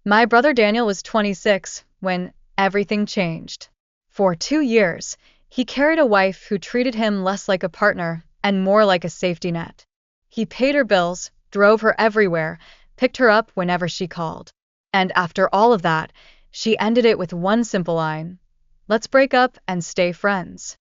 My brother Daniel was 26 when everything changed. For 2 years, he carried a wife who treated him less like a partner and more like a safety net. He paid her bills, drove her everywhere, picked her up whenever she called. And after all of that, she ended it with one simple line: "Let's break up and stay friends."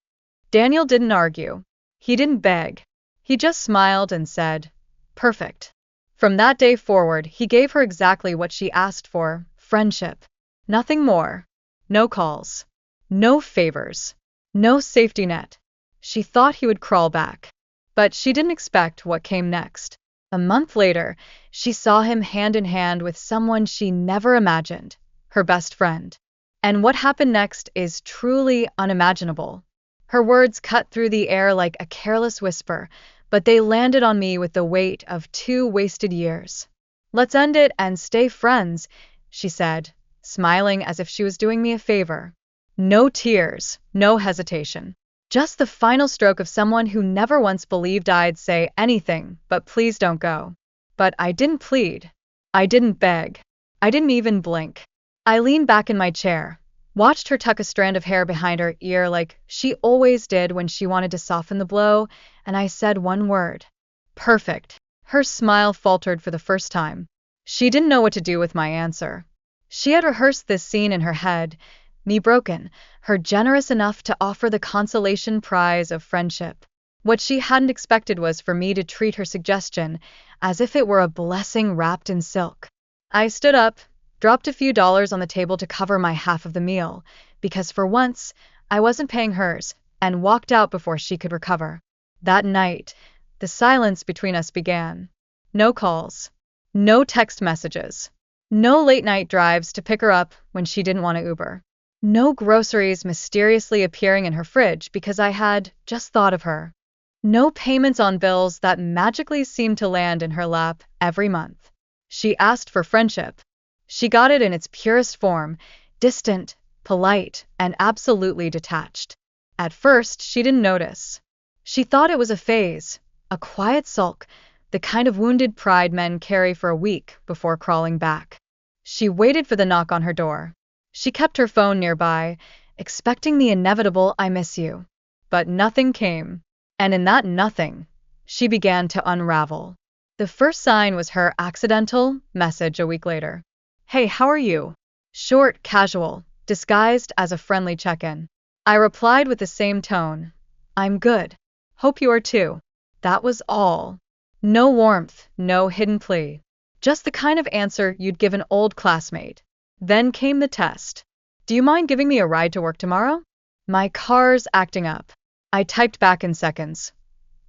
Daniel didn't argue. He didn't beg. He just smiled and said, "Perfect." From that day forward, he gave her exactly what she asked for: friendship. Nothing more. No calls. No favors. No safety net. She thought he would crawl back. But she didn't expect what came next. A month later, she saw him hand in hand with someone she never imagined, her best friend. And what happened next is truly unimaginable. Her words cut through the air like a careless whisper, but they landed on me with the weight of 2 wasted years. "Let's end it and stay friends," she said, smiling as if she was doing me a favor. No tears, no hesitation. Just the final stroke of someone who never once believed I'd say anything but "please don't go." But I didn't plead. I didn't beg. I didn't even blink. I leaned back in my chair, watched her tuck a strand of hair behind her ear like she always did when she wanted to soften the blow, and I said one word: "Perfect." Her smile faltered for the first time. She didn't know what to do with my answer. She had rehearsed this scene in her head, me broken, her generous enough to offer the consolation prize of friendship. What she hadn't expected was for me to treat her suggestion as if it were a blessing wrapped in silk. I stood up, dropped a few dollars on the table to cover my half of the meal, because for once, I wasn't paying hers, and walked out before she could recover. That night, the silence between us began. No calls. No text messages. No late-night drives to pick her up when she didn't want to Uber. No groceries mysteriously appearing in her fridge because I had just thought of her. No payments on bills that magically seemed to land in her lap every month. She asked for friendship. She got it in its purest form: distant, polite, and absolutely detached. At first, she didn't notice. She thought it was a phase, a quiet sulk, the kind of wounded pride men carry for a week before crawling back. She waited for the knock on her door. She kept her phone nearby, expecting the inevitable "I miss you." But nothing came. And in that nothing, she began to unravel. The first sign was her accidental message a week later. "Hey, how are you?" Short, casual, disguised as a friendly check-in. I replied with the same tone: "I'm good. Hope you are too." That was all. No warmth, no hidden plea. Just the kind of answer you'd give an old classmate. Then came the test. "Do you mind giving me a ride to work tomorrow?" "My car's acting up." I typed back in seconds: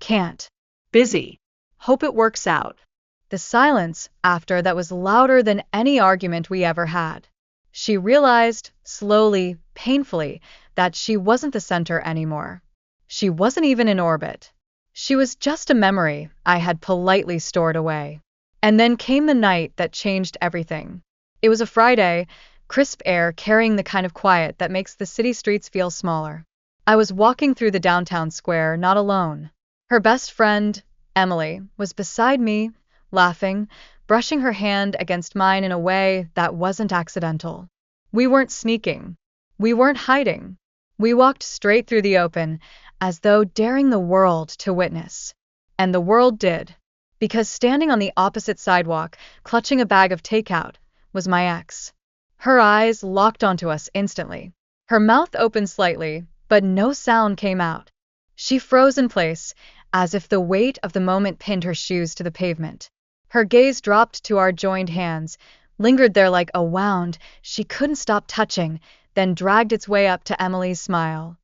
"Can't. Busy. Hope it works out." The silence after that was louder than any argument we ever had. She realized, slowly, painfully, that she wasn't the center anymore. She wasn't even in orbit. She was just a memory I had politely stored away. And then came the night that changed everything. It was a Friday, crisp air carrying the kind of quiet that makes the city streets feel smaller. I was walking through the downtown square, not alone. Her best friend, Emily, was beside me, laughing, brushing her hand against mine in a way that wasn't accidental. We weren't sneaking. We weren't hiding. We walked straight through the open, as though daring the world to witness. And the world did. Because standing on the opposite sidewalk, clutching a bag of takeout, was my ex. Her eyes locked onto us instantly. Her mouth opened slightly, but no sound came out. She froze in place, as if the weight of the moment pinned her shoes to the pavement. Her gaze dropped to our joined hands, lingered there like a wound she couldn't stop touching, then dragged its way up to Emily's smile.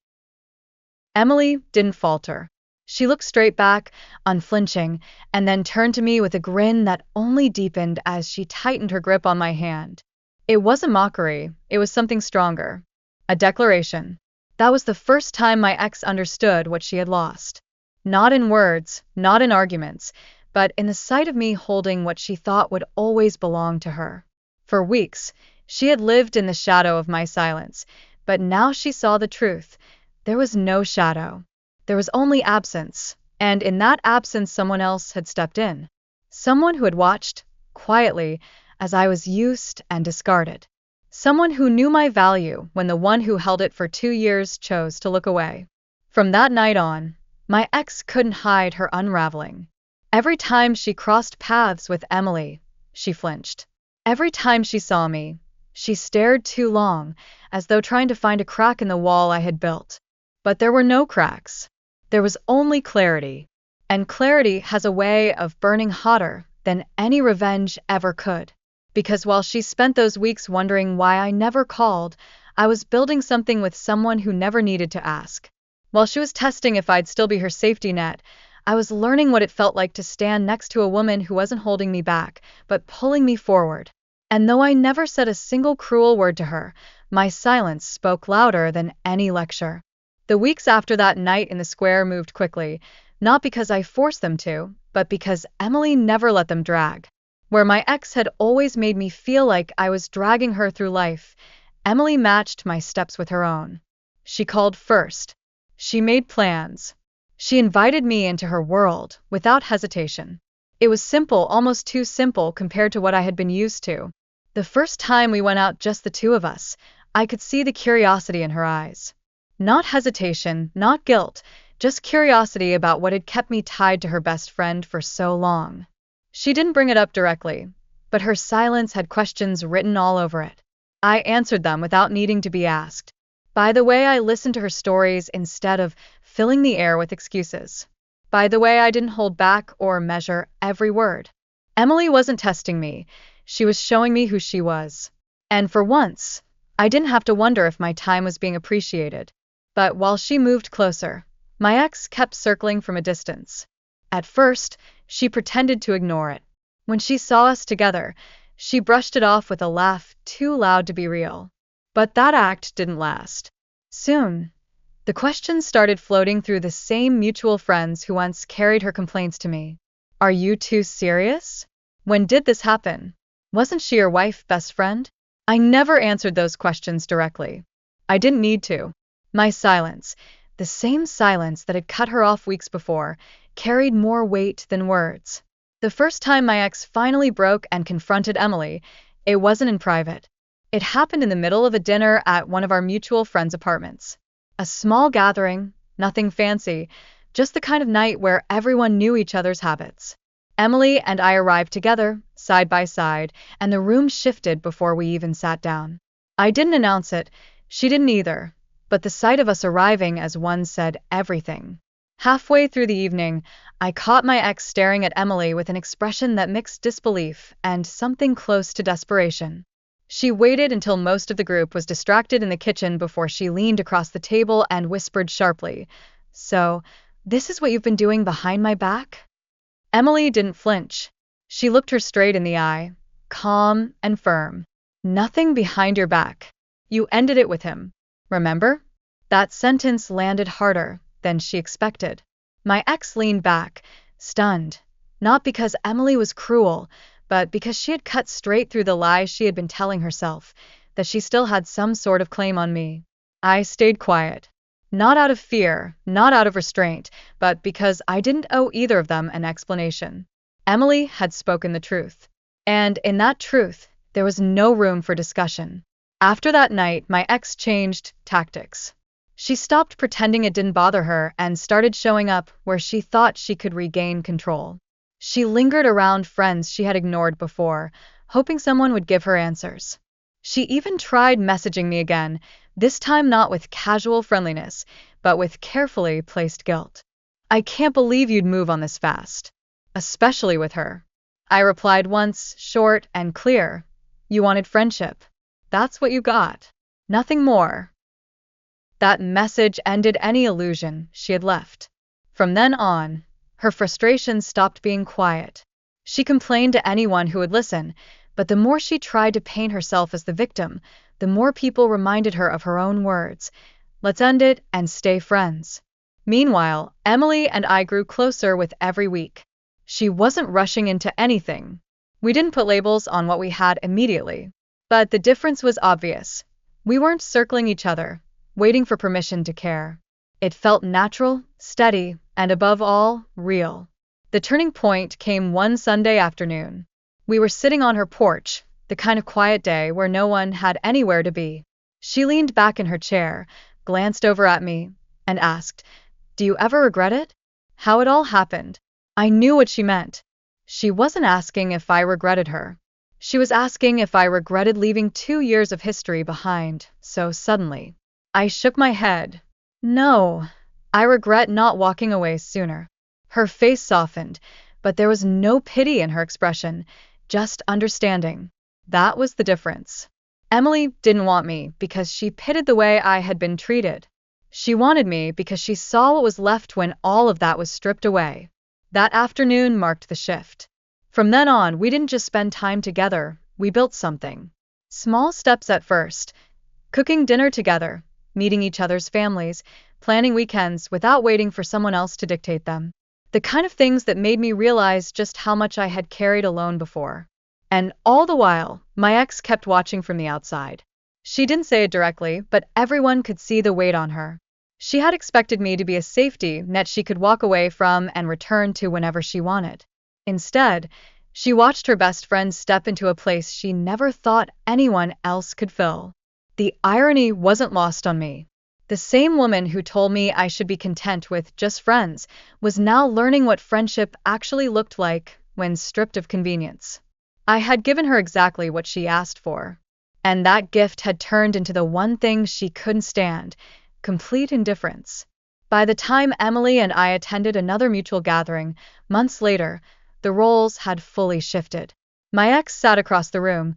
Emily didn't falter. She looked straight back, unflinching, and then turned to me with a grin that only deepened as she tightened her grip on my hand. It wasn't mockery, it was something stronger. A declaration. That was the first time my ex understood what she had lost. Not in words, not in arguments, but in the sight of me holding what she thought would always belong to her. For weeks, she had lived in the shadow of my silence, but now she saw the truth. There was no shadow. There was only absence, and in that absence someone else had stepped in. Someone who had watched, quietly, as I was used and discarded. Someone who knew my value when the one who held it for 2 years chose to look away. From that night on, my ex couldn't hide her unraveling. Every time she crossed paths with Emily, she flinched. Every time she saw me, she stared too long, as though trying to find a crack in the wall I had built. But there were no cracks. There was only clarity. And clarity has a way of burning hotter than any revenge ever could. Because while she spent those weeks wondering why I never called, I was building something with someone who never needed to ask. While she was testing if I'd still be her safety net, I was learning what it felt like to stand next to a woman who wasn't holding me back, but pulling me forward. And though I never said a single cruel word to her, my silence spoke louder than any lecture. The weeks after that night in the square moved quickly, not because I forced them to, but because Emily never let them drag. Where my ex had always made me feel like I was dragging her through life, Emily matched my steps with her own. She called first. She made plans. She invited me into her world without hesitation. It was simple, almost too simple compared to what I had been used to. The first time we went out, just the two of us, I could see the curiosity in her eyes. Not hesitation, not guilt, just curiosity about what had kept me tied to her best friend for so long. She didn't bring it up directly, but her silence had questions written all over it. I answered them without needing to be asked. By the way I listened to her stories instead of filling the air with excuses. By the way I didn't hold back or measure every word. Emily wasn't testing me. She was showing me who she was. And for once, I didn't have to wonder if my time was being appreciated. But while she moved closer, my ex kept circling from a distance. At first, she pretended to ignore it. When she saw us together, she brushed it off with a laugh too loud to be real. But that act didn't last. Soon, the questions started floating through the same mutual friends who once carried her complaints to me. Are you two serious? When did this happen? Wasn't she your wife, best friend? I never answered those questions directly. I didn't need to. My silence, the same silence that had cut her off weeks before, carried more weight than words. The first time my ex finally broke and confronted Emily, it wasn't in private. It happened in the middle of a dinner at one of our mutual friends' apartments. A small gathering, nothing fancy, just the kind of night where everyone knew each other's habits. Emily and I arrived together, side by side, and the room shifted before we even sat down. I didn't announce it, she didn't either, but the sight of us arriving as one said everything. Halfway through the evening, I caught my ex staring at Emily with an expression that mixed disbelief and something close to desperation. She waited until most of the group was distracted in the kitchen before she leaned across the table and whispered sharply, "So, this is what you've been doing behind my back?" Emily didn't flinch. She looked her straight in the eye, calm and firm. "Nothing behind your back. You ended it with him. Remember?" That sentence landed harder than she expected. My ex leaned back, stunned, not because Emily was cruel, but because she had cut straight through the lies she had been telling herself, that she still had some sort of claim on me. I stayed quiet. Not out of fear, not out of restraint, but because I didn't owe either of them an explanation. Emily had spoken the truth. And in that truth, there was no room for discussion. After that night, my ex changed tactics. She stopped pretending it didn't bother her and started showing up where she thought she could regain control. She lingered around friends she had ignored before, hoping someone would give her answers. She even tried messaging me again, this time not with casual friendliness, but with carefully placed guilt. "I can't believe you'd move on this fast. Especially with her." I replied once, short and clear. "You wanted friendship. That's what you got. Nothing more." That message ended any illusion she had left. From then on, her frustration stopped being quiet. She complained to anyone who would listen, but the more she tried to paint herself as the victim, the more people reminded her of her own words. "Let's end it and stay friends." Meanwhile, Emily and I grew closer with every week. She wasn't rushing into anything. We didn't put labels on what we had immediately. But the difference was obvious. We weren't circling each other, waiting for permission to care. It felt natural, steady, and above all, real. The turning point came one Sunday afternoon. We were sitting on her porch, the kind of quiet day where no one had anywhere to be. She leaned back in her chair, glanced over at me, and asked, "Do you ever regret it?" How it all happened. I knew what she meant. She wasn't asking if I regretted her. She was asking if I regretted leaving 2 years of history behind so suddenly. I shook my head. No, I regret not walking away sooner. Her face softened, but there was no pity in her expression, just understanding. That was the difference. Emily didn't want me because she pitied the way I had been treated. She wanted me because she saw what was left when all of that was stripped away. That afternoon marked the shift. From then on, we didn't just spend time together, we built something. Small steps at first. Cooking dinner together, meeting each other's families, planning weekends without waiting for someone else to dictate them. The kind of things that made me realize just how much I had carried alone before. And all the while, my ex kept watching from the outside. She didn't say it directly, but everyone could see the weight on her. She had expected me to be a safety net she could walk away from and return to whenever she wanted. Instead, she watched her best friend step into a place she never thought anyone else could fill. The irony wasn't lost on me. The same woman who told me I should be content with just friends was now learning what friendship actually looked like when stripped of convenience. I had given her exactly what she asked for, and that gift had turned into the one thing she couldn't stand: complete indifference. By the time Emily and I attended another mutual gathering, months later, the roles had fully shifted. My ex sat across the room,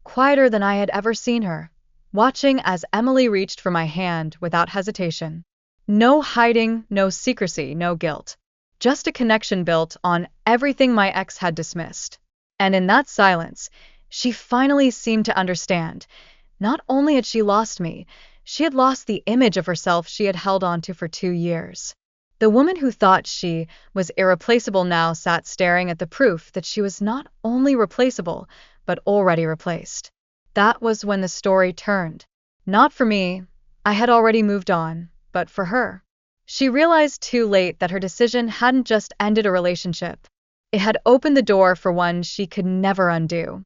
quieter than I had ever seen her, watching as Emily reached for my hand without hesitation. No hiding, no secrecy, no guilt. Just a connection built on everything my ex had dismissed. And in that silence, she finally seemed to understand. Not only had she lost me, she had lost the image of herself she had held on to for 2 years. The woman who thought she was irreplaceable now sat staring at the proof that she was not only replaceable, but already replaced. That was when the story turned. Not for me, I had already moved on, but for her. She realized too late that her decision hadn't just ended a relationship. It had opened the door for one she could never undo.